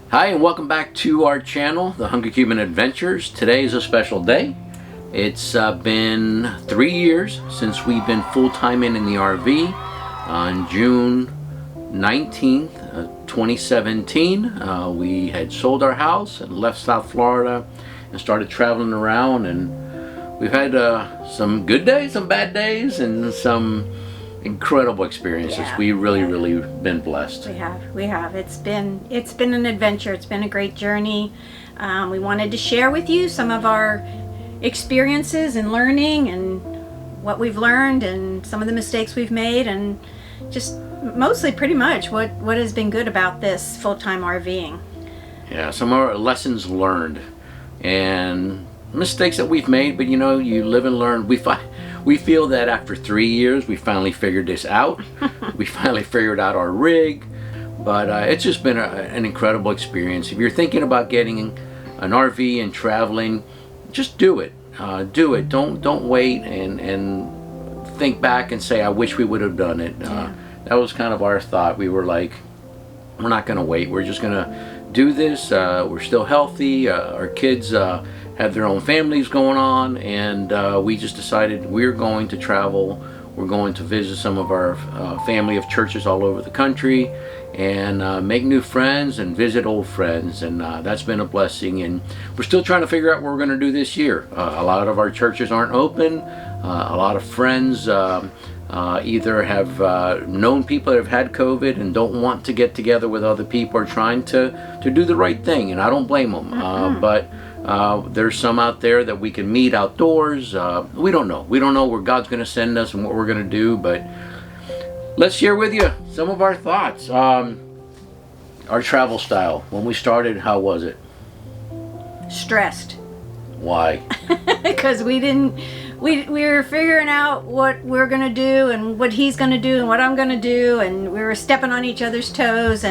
Hi and welcome back to our channel, The Hungry Cuban Adventures. Today is a special day. It's been 3 years since we've been full-time in the RV. On June 19th, 2017, we had sold our house and left South Florida and started traveling around, and we've had some good days, some bad days, and some incredible experiences. We really been blessed. We have. It's been an adventure. It's been a great journey. We wanted to share with you some of our experiences and learning and what we've learned and some of the mistakes we've made, and just mostly pretty much what has been good about this full-time RVing. Yeah, some of our lessons learned and mistakes that we've made, but you know, you live and learn. We feel that after 3 years we finally figured this out. We finally figured out our rig, but it's just been an incredible experience. If you're thinking about getting an RV and traveling, just do it. Do it. Don't wait and think back and say, I wish we would have done it. That was kind of our thought. We were like, we're not going to wait. We're just going to do this. We're still healthy. Our kids have their own families going on, and we just decided we're going to travel. We're going to visit some of our family of churches all over the country and make new friends and visit old friends, and that's been a blessing. And we're still trying to figure out what we're going to do this year. A lot of our churches aren't open. A lot of friends either have known people that have had COVID and don't want to get together with other people, or trying to do the right thing, and I don't blame them. But there's some out there that we can meet outdoors. We don't know. We don't know where God's going to send us and what we're going to do, but let's share with you some of our thoughts. Our travel style. When we started, how was it? Stressed. Why? Because we were figuring out what we're going to do and what he's going to do and what I'm going to do, and we were stepping on each other's toes,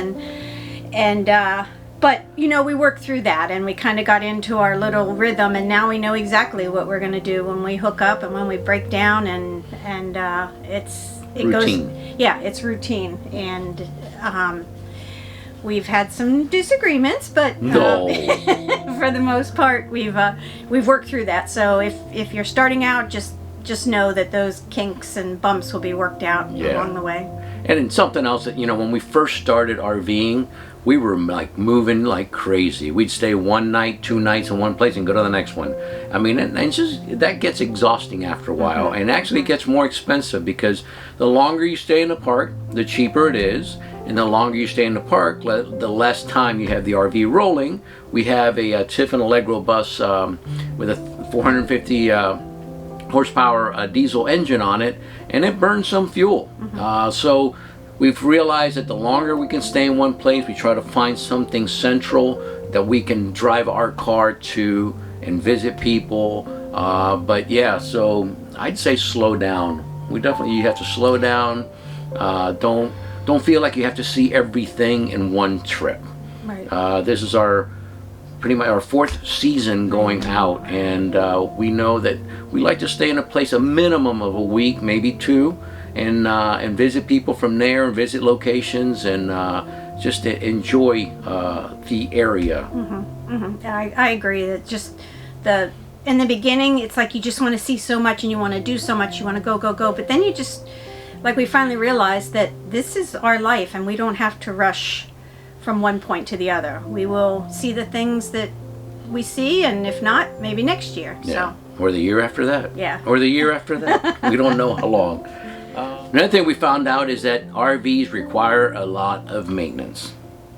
but you know, we worked through that and we kind of got into our little rhythm, and now we know exactly what we're going to do when we hook up and when we break down, and it routine. It's routine, and we've had some disagreements, but No. for the most part we've worked through that. So if you're starting out, just know that those kinks and bumps will be worked out along the way. And something else that, you know, when we first started RVing, we were like moving like crazy. We'd stay 1 night, 2 nights in one place and go to the next one. I mean, and just that gets exhausting after a while, and actually it gets more expensive, because the longer you stay in the park, the cheaper it is, and the longer you stay in the park, the less time you have the RV rolling. We have a Tiffin Allegro bus with a 450 horsepower diesel engine on it, and it burns some fuel. So we've realized that the longer we can stay in one place, we try to find something central that we can drive our car to and visit people. But yeah, so I'd say slow down. You have to slow down. Don't feel like you have to see everything in one trip. Right. This is pretty much our 4th season going out, and we know that we like to stay in a place a minimum of a week, maybe 2, and visit people from there, and visit locations, and just to enjoy the area. I agree that just in the beginning, it's like you just want to see so much and you want to do so much, you want to go, but then you just, like, we finally realized that this is our life and we don't have to rush from one point to the other. We will see the things that we see, and if not, maybe next year. Yeah. Or the year after that. Yeah. Or the year after that. We don't know how long. Another thing we found out is that RVs require a lot of maintenance.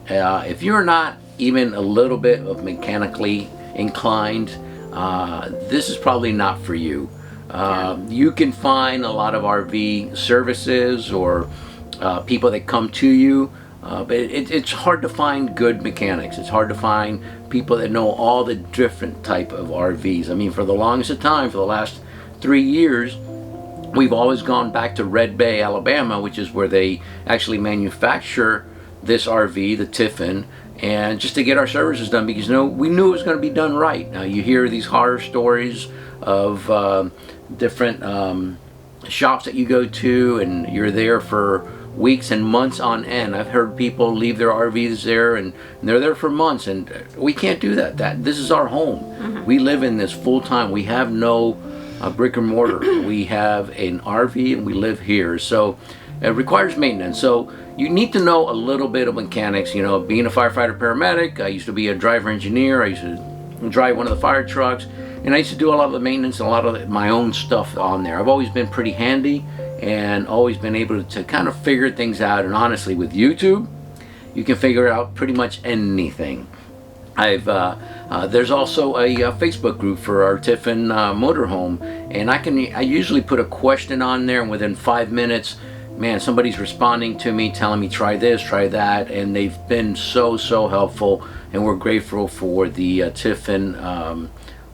If you're not even a little bit of mechanically inclined, this is probably not for you. You can find a lot of RV services or people that come to you, but it's hard to find good mechanics. It's hard to find people that know all the different type of RVs. I mean, for the longest of time, for the last 3 years, we've always gone back to Red Bay, Alabama, which is where they actually manufacture this RV, the Tiffin, and just to get our services done, because, you know, we knew it was going to be done right. Now you hear these horror stories of different shops that you go to, and you're there for weeks and months on end. I've heard people leave their RVs there and they're there for months, and we can't do that. This is our home. We live in this full time. We have no brick and mortar. We have an RV and we live here, so it requires maintenance. So you need to know a little bit of mechanics. You know, being a firefighter paramedic, I used to be a driver engineer. I used to drive one of the fire trucks, and I used to do a lot of the maintenance and a lot of my own stuff on there. I've always been pretty handy and always been able to kind of figure things out. And honestly, with YouTube, you can figure out pretty much anything. There's also a Facebook group for our Tiffin motorhome, and I usually put a question on there, and within 5 minutes, man, somebody's responding to me, telling me try this, try that, and they've been so helpful, and we're grateful for the Tiffin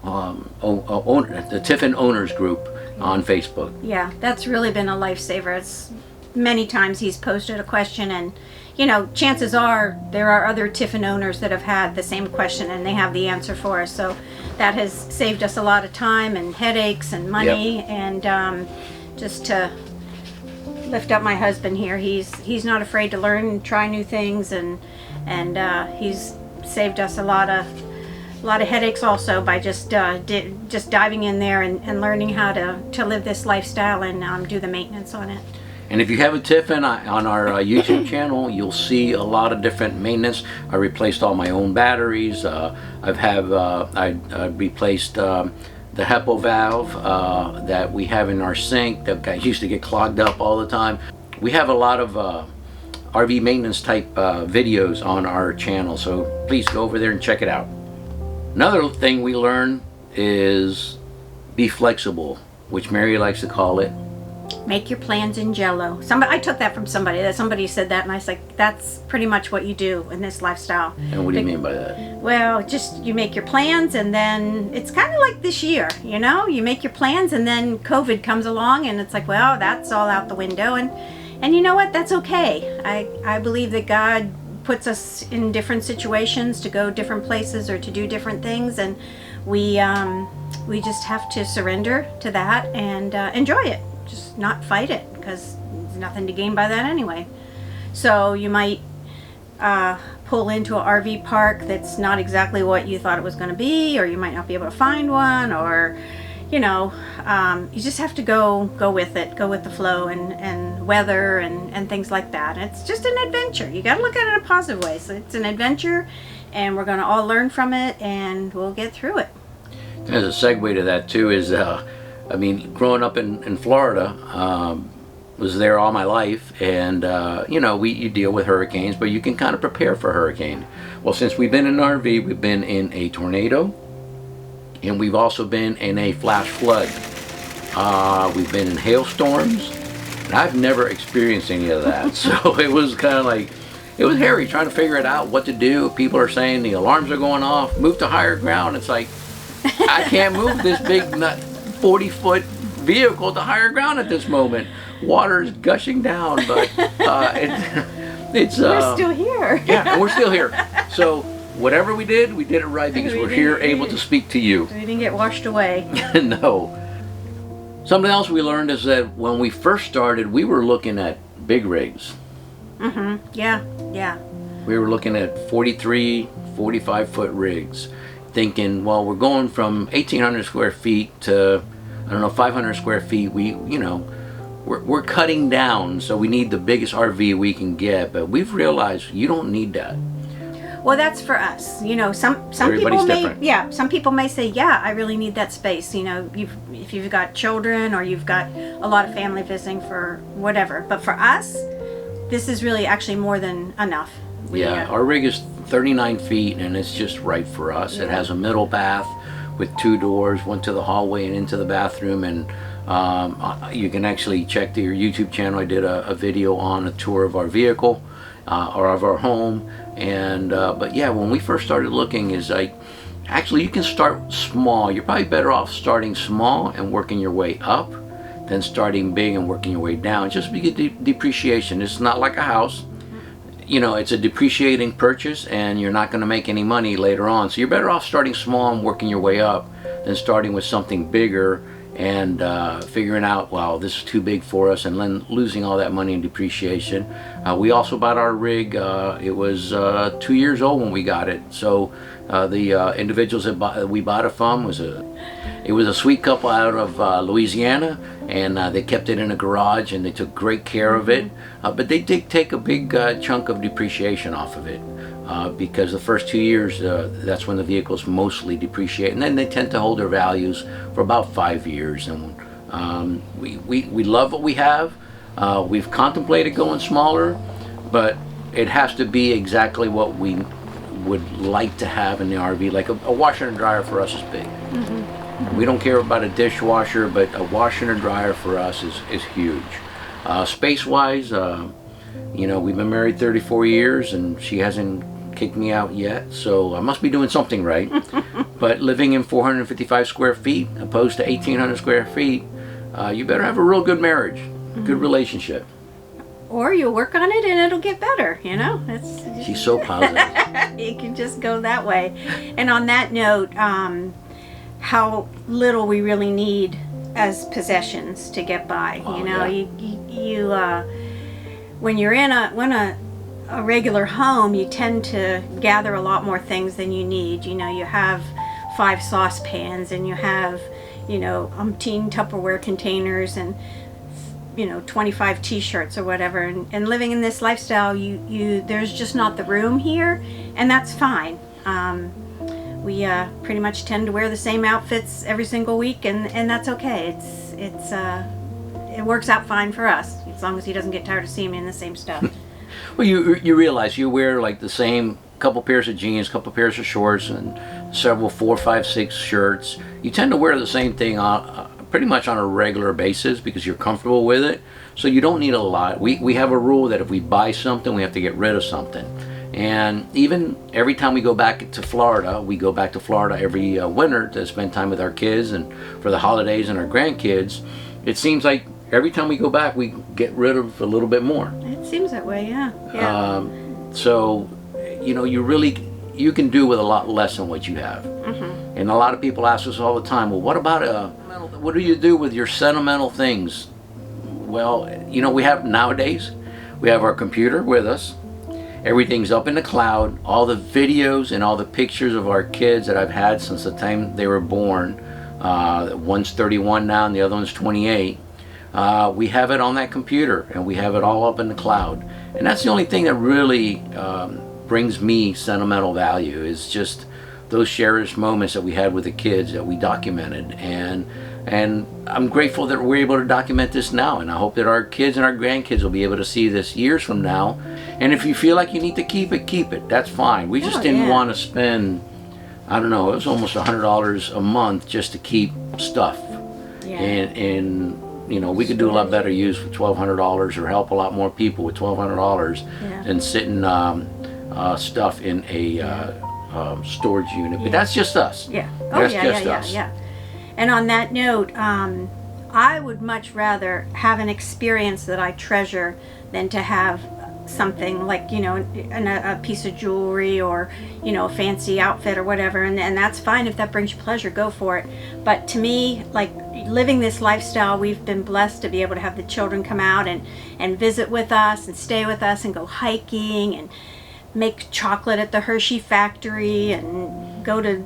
the Tiffin owners group on Facebook. Yeah, that's really been a lifesaver. It's many times he's posted a question, and you know, chances are there are other Tiffin owners that have had the same question and they have the answer for us. So that has saved us a lot of time and headaches and money. Yep. And just to lift up my husband here, he's not afraid to learn and try new things, and he's saved us a lot of headaches also by just diving in there and learning how to live this lifestyle and do the maintenance on it. And if you have a Tiffin on our YouTube channel, you'll see a lot of different maintenance. I replaced all my own batteries. I replaced the HEPA valve that we have in our sink that used to get clogged up all the time. We have a lot of RV maintenance type videos on our channel, so please go over there and check it out. Another thing we learned is be flexible, which Mary likes to call it. Make your plans in Jell-O. I took that from somebody. That somebody said that, and I was like, that's pretty much what you do in this lifestyle. And what do you mean by that? Well, just you make your plans, and then it's kind of like this year, you know? You make your plans, and then COVID comes along, and it's like, well, that's all out the window. And you know what? That's okay. I believe that God puts us in different situations to go different places or to do different things, and we just have to surrender to that and enjoy it. Just not fight it, because there's nothing to gain by that anyway. So you might pull into an RV park that's not exactly what you thought it was going to be, or you might not be able to find one, or you know, you just have to go with it, go with the flow and weather and things like that. It's just an adventure. You got to look at it in a positive way. So it's an adventure, and we're going to all learn from it, and we'll get through it. As a segue to that too is, I mean, growing up in Florida, was there all my life, and you know, you deal with hurricanes, but you can kind of prepare for a hurricane. Well, since we've been in an RV, we've been in a tornado, and we've also been in a flash flood. We've been in hailstorms, and I've never experienced any of that. So it was kind of like, it was hairy trying to figure it out, what to do. People are saying the alarms are going off, move to higher ground. It's like, I can't move this big 40-foot vehicle to higher ground at this moment. Water is gushing down, but it's we're still here. Yeah, and we're still here. So whatever we did it right, because we're here able to speak to you. We didn't get washed away. No. Something else we learned is that when we first started, we were looking at big rigs. Yeah. We were looking at 43, 45-foot rigs, thinking, well, we're going from 1,800 square feet to, I don't know, 500 square feet. We're cutting down, so we need the biggest RV we can get. But we've realized you don't need that. Well, that's for us. You know, some Everybody's people may, different. yeah, some people may say, yeah, I really need that space. You know, if you've got children or you've got a lot of family visiting for whatever. But for us, this is really actually more than enough. Our rig is 39 feet, and it's just right for us. Yeah. It has a middle bath with 2 doors, one to the hallway and into the bathroom, and you can actually check your YouTube channel. I did a video on a tour of our vehicle or of our home, and but yeah, when we first started looking, is like, actually you can start small. You're probably better off starting small and working your way up than starting big and working your way down. Just because depreciation, it's not like a house. You know, it's a depreciating purchase, and you're not going to make any money later on. So you're better off starting small and working your way up than starting with something bigger and figuring out, wow, this is too big for us, and then losing all that money in depreciation. We also bought our rig. It was 2 years old when we got it. So the individuals that we bought it from was a sweet couple out of Louisiana, and they kept it in a garage, and they took great care of it. But they did take a big chunk of depreciation off of it. Because the first 2 years, that's when the vehicles mostly depreciate, and then they tend to hold their values for about 5 years. And we love what we have. We've contemplated going smaller, but it has to be exactly what we would like to have in the RV. Like a washer and dryer for us is big. We don't care about a dishwasher, but a washer and dryer for us is huge. Space-wise, we've been married 34 years, and she hasn't kicked me out yet, so I must be doing something right. But living in 455 square feet opposed to 1,800 square feet, you better have a real good marriage, good relationship. Or you'll work on it and it'll get better, She's so positive. You can just go that way. And on that note, how little we really need as possessions to get by. Yeah. When you're in a regular home, you tend to gather a lot more things than you need. You have 5 saucepans, and you have, umpteen Tupperware containers, and 25 t-shirts or whatever. And living in this lifestyle, there's just not the room here, and that's fine. We pretty much tend to wear the same outfits every single week, and that's okay. It works out fine for us, as long as he doesn't get tired of seeing me in the same stuff. Well, you realize you wear like the same couple pairs of jeans, couple pairs of shorts, and several 4, 5, 6 shirts. You tend to wear the same thing pretty much on a regular basis because you're comfortable with it. So you don't need a lot. We have a rule that if we buy something, we have to get rid of something. And even every time we go back to Florida, we go back to Florida every winter to spend time with our kids and for the holidays and our grandkids. It seems like every time we go back, we get rid of a little bit more. It seems that way, yeah. So, you can do with a lot less than what you have. And a lot of people ask us all the time, well, what do you do with your sentimental things? Well, nowadays, we have our computer with us. Everything's up in the cloud. All the videos and all the pictures of our kids that I've had since the time they were born. One's 31 now and the other one's 28. We have it on that computer, and we have it all up in the cloud. And that's the only thing that really brings me sentimental value, is just those cherished moments that we had with the kids that we documented. And I'm grateful that we're able to document this now, and I hope that our kids and our grandkids will be able to see this years from now. And if you feel like you need to keep it. That's fine. We just didn't want to spend, I don't know, it was almost $100 a month just to keep stuff. Yeah. And we could do a lot better use with $1,200, or help a lot more people with $1,200 than sitting stuff in a storage unit. But that's just us. Yeah. That's just us. Yeah. And on that note, I would much rather have an experience that I treasure than to have something like, a piece of jewelry or, a fancy outfit or whatever. And that's fine if that brings you pleasure, go for it. But to me, like living this lifestyle, we've been blessed to be able to have the children come out and visit with us and stay with us and go hiking and make chocolate at the Hershey factory and go to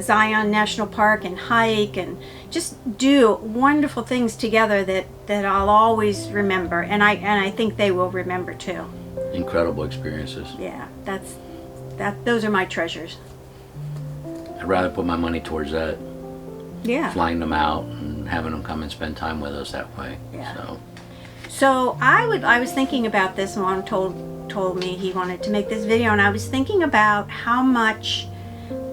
Zion National Park and hike and just do wonderful things together that I'll always remember, and I think they will remember too. Incredible experiences. Yeah, those are my treasures. I'd rather put my money towards that. Yeah. Flying them out and having them come and spend time with us that way. Yeah. So I was thinking about this, and Juan told me he wanted to make this video, and I was thinking about how much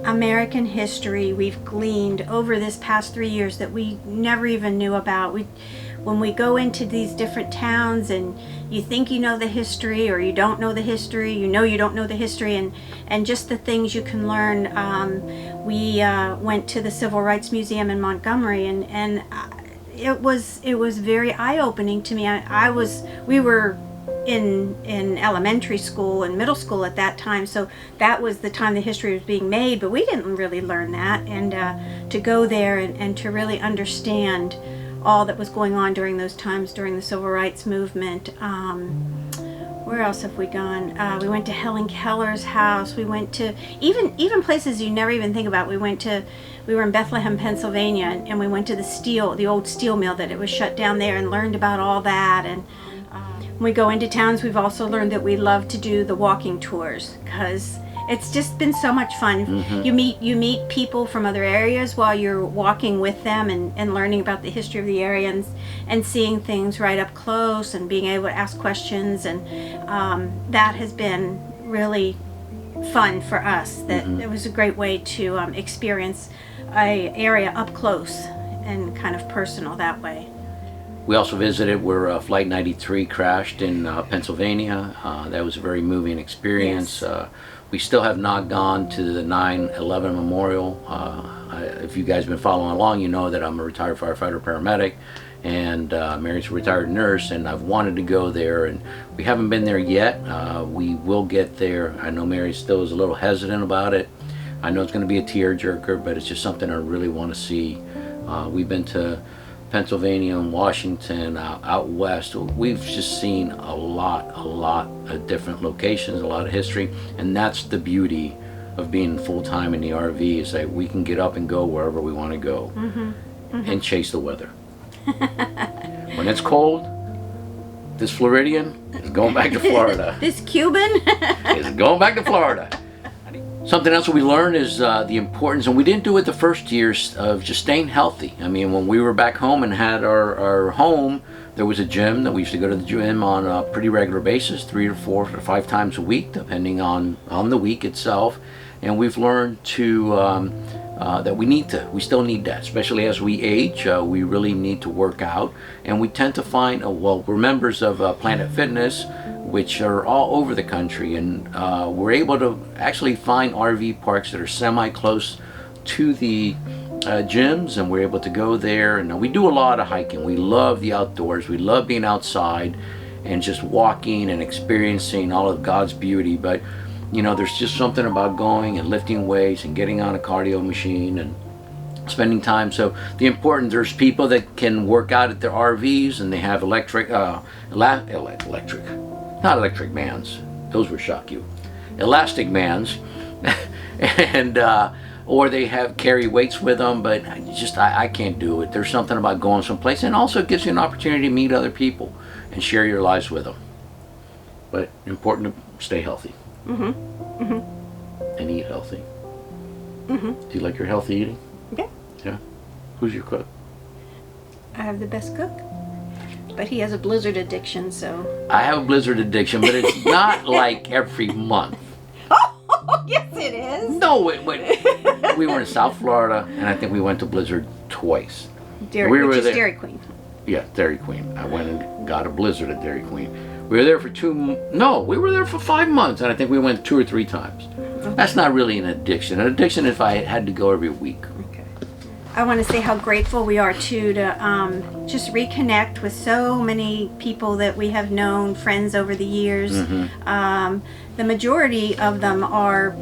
American history we've gleaned over this past 3 years that we never even knew about. When we go into these different towns and you think you know the history, or you don't know the history, you don't know the history, and just the things you can learn. We went to the Civil Rights Museum in Montgomery, and it was very eye-opening to me. We were in elementary school and middle school at that time, so that was the time the history was being made, but we didn't really learn that. And to go there and to really understand all that was going on during those times, during the civil rights movement. Where else have we gone? We went to Helen Keller's house. We went to even places you never even think about. We were in Bethlehem, Pennsylvania, and we went to the old steel mill that it was shut down there, and learned about all that. And when we go into towns, we've also learned that we love to do the walking tours, because it's just been so much fun. Mm-hmm. You meet people from other areas while you're walking with them, and learning about the history of the area, and seeing things right up close, and being able to ask questions, and that has been really fun for us. That it was a great way to experience a area up close and kind of personal that way. We also visited where Flight 93 crashed in Pennsylvania. That was a very moving experience. Yes. We still have not gone to the 9/11 memorial. If you guys have been following along, you know that I'm a retired firefighter paramedic, and Mary's a retired nurse, and I've wanted to go there, and we haven't been there yet. We will get there. I know Mary still is a little hesitant about it. I know it's going to be a tearjerker, but it's just something I really want to see. We've been to Pennsylvania and Washington, out west. We've just seen a lot of different locations, a lot of history, and that's the beauty of being full-time in the RV, is that we can get up and go wherever we want to go. And chase the weather. When it's cold, this Floridian is going back to Florida. This Cuban is going back to Florida. Something else that we learned is the importance, and we didn't do it the first years, of just staying healthy. I mean, when we were back home and had our home, there was a gym that we used to go to the gym on a pretty regular basis, 3 or 4 or 5 times a week, depending on the week itself. And we've learned to that we still need that, especially as we age. We really need to work out, and we tend to find, we're members of Planet Fitness, which are all over the country, and we're able to actually find RV parks that are semi-close to the gyms, and we're able to go there. And we do a lot of hiking. We love the outdoors. We love being outside and just walking and experiencing all of God's beauty. But you know, there's just something about going and lifting weights and getting on a cardio machine and spending time. So there's people that can work out at their RVs, and they have electric bands. Those would shock you. Elastic bands. And or they carry weights with them, but I can't do it. There's something about going someplace, and also it gives you an opportunity to meet other people and share your lives with them. But important to stay healthy. And eat healthy. Do you like your healthy eating? Yeah. Who's your cook? I have the best cook, but he has a blizzard addiction, so. I have a blizzard addiction, but it's not like every month. Oh, yes it is. No, we were in South Florida, and I think we went to Blizzard twice. Which is Dairy Queen. Yeah, Dairy Queen. I went and got a Blizzard at Dairy Queen. We were there for we were there for 5 months, and I think we went 2 or 3 times. That's not really an addiction. An addiction if I had to go every week. Okay. I want to say how grateful we are too to just reconnect with so many people that we have known, friends over the years. The majority of them are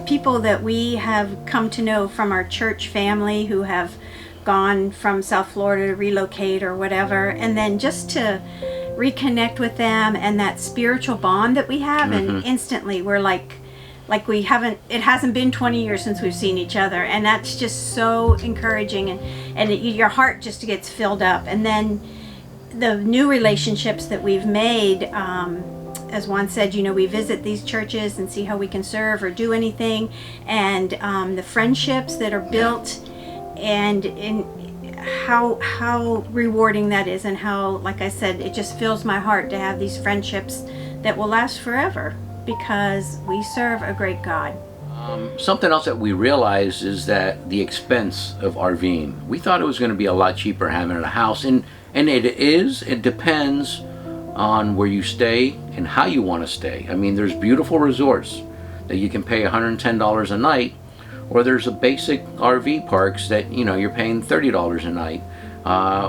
people that we have come to know from our church family, who have gone from South Florida to relocate or whatever, and then just to reconnect with them and that spiritual bond that we have, and instantly we're like it hasn't been 20 years since we've seen each other, and that's just so encouraging, and your heart just gets filled up. And then the new relationships that we've made, as Juan said, we visit these churches and see how we can serve or do anything, and the friendships that are built, and how rewarding that is, and how, like I said, it just fills my heart to have these friendships that will last forever, because we serve a great God. Something else that we realized is that the expense of RVing. We thought it was going to be a lot cheaper having a house, and it is. It depends on where you stay and how you want to stay. I mean, there's beautiful resorts that you can pay $110 a night, or there's a basic RV parks that you're paying $30 a night.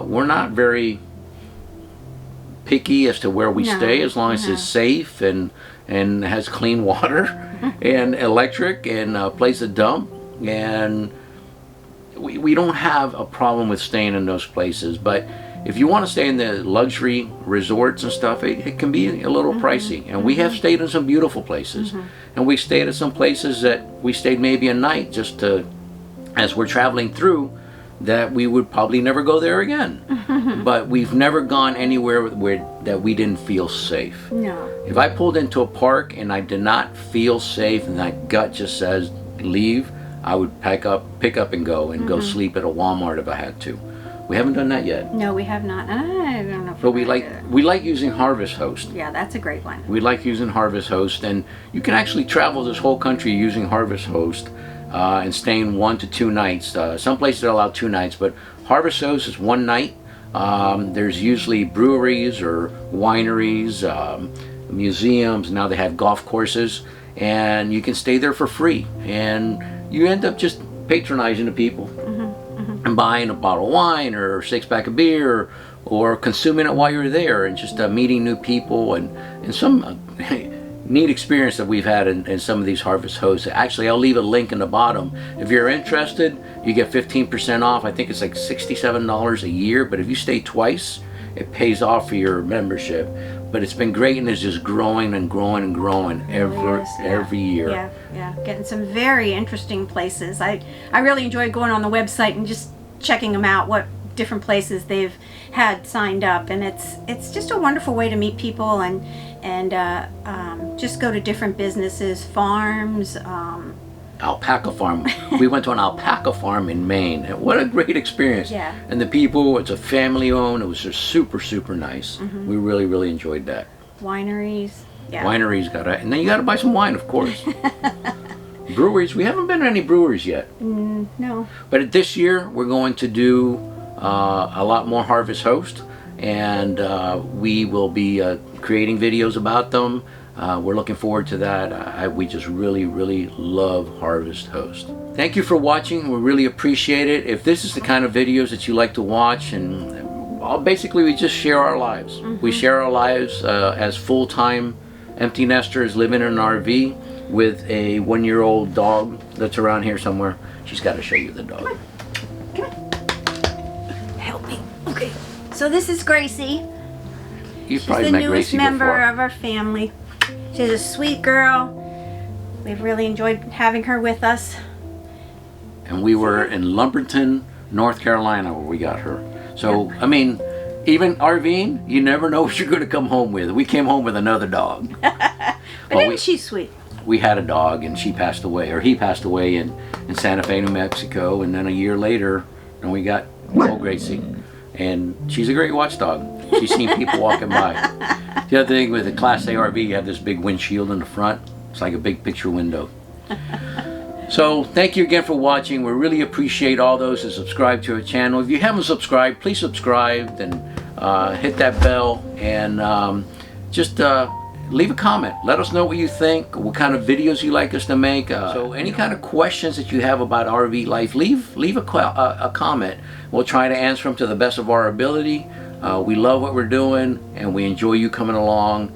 We're not very picky as to where we No, stay, as long as no. it's safe and has clean water and electric and a place to dump. And we don't have a problem with staying in those places. But if you want to stay in the luxury resorts and stuff, it can be a little pricey. And we have stayed in some beautiful places. And we stayed at some places that we stayed maybe a night just to, as we're traveling through, that we would probably never go there again. But we've never gone anywhere where that we didn't feel safe. No. If I pulled into a park and I did not feel safe and that gut just says leave, I would pick up and go and go sleep at a Walmart if I had to. We haven't done that yet. No, we have not. I don't know if But we're we gonna do like using Harvest Host. it. Yeah, that's a great one. We like using Harvest Host, and you can actually travel this whole country using Harvest Host and staying 1 to 2 nights. Some places allow 2 nights, but Harvest Host is 1 night. There's usually breweries or wineries, museums. Now they have golf courses, and you can stay there for free. And you end up just patronizing the people and buying a bottle of wine or a 6-pack of beer, or consuming it while you're there, and just meeting new people and some neat experience that we've had in some of these Harvest Hosts. Actually, I'll leave a link in the bottom. If you're interested, you get 15% off. I think it's like $67 a year, but if you stay twice, it pays off for your membership. But it's been great, and it's just growing and growing and growing every year. Yeah, getting some very interesting places. I really enjoy going on the website and just checking them out, what different places they've had signed up, and it's just a wonderful way to meet people and just go to different businesses, farms. Alpaca farm. We went to an alpaca farm in Maine, and what a great experience. Yeah. And the people, it's a family owned. It was just super nice. We really enjoyed that. Wineries. Yeah. Wineries and then you got to buy some wine, of course. Breweries, we haven't been to any breweries yet. No. But this year we're going to do a lot more Harvest Host, and we will be creating videos about them. We're looking forward to that. We just really love Harvest Host. Thank you for watching. We really appreciate it. If this is the kind of videos that you like to watch, and basically we just share our lives. We share our lives as full-time empty nesters living in an RV with a 1-year-old dog that's around here somewhere. She's got to show you the dog. Come on. Help me. Okay. So this is Gracie. You've She's probably the met newest Gracie member before. of our family. She's a sweet girl. We've really enjoyed having her with us. And we were in Lumberton, North Carolina, where we got her. So, I mean, even RVing, you never know what you're going to come home with. We came home with another dog. But isn't she sweet? We had a dog, and she passed away, or he passed away in Santa Fe, New Mexico. And then a year later, and we got old Gracie. And she's a great watchdog. She's seen people walking by. The other thing with a Class A RV, you have this big windshield in the front. It's like a big picture window. So thank you again for watching. We really appreciate all those who subscribe to our channel. If you haven't subscribed, please subscribe and hit that bell, and just leave a comment. Let us know what you think, what kind of videos you like us to make. So any kind of questions that you have about RV life, leave a comment. We'll try to answer them to the best of our ability. We love what we're doing, and we enjoy you coming along.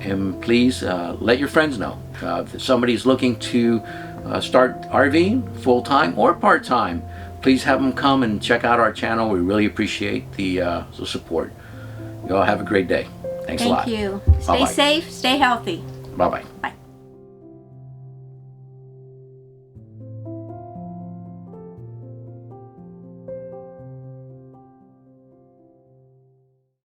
And please let your friends know. If somebody's looking to start RVing full-time or part-time, please have them come and check out our channel. We really appreciate the support. You all have a great day. Thanks a lot. Thank you. Stay Bye-bye. safe, stay healthy. Bye-bye. Bye.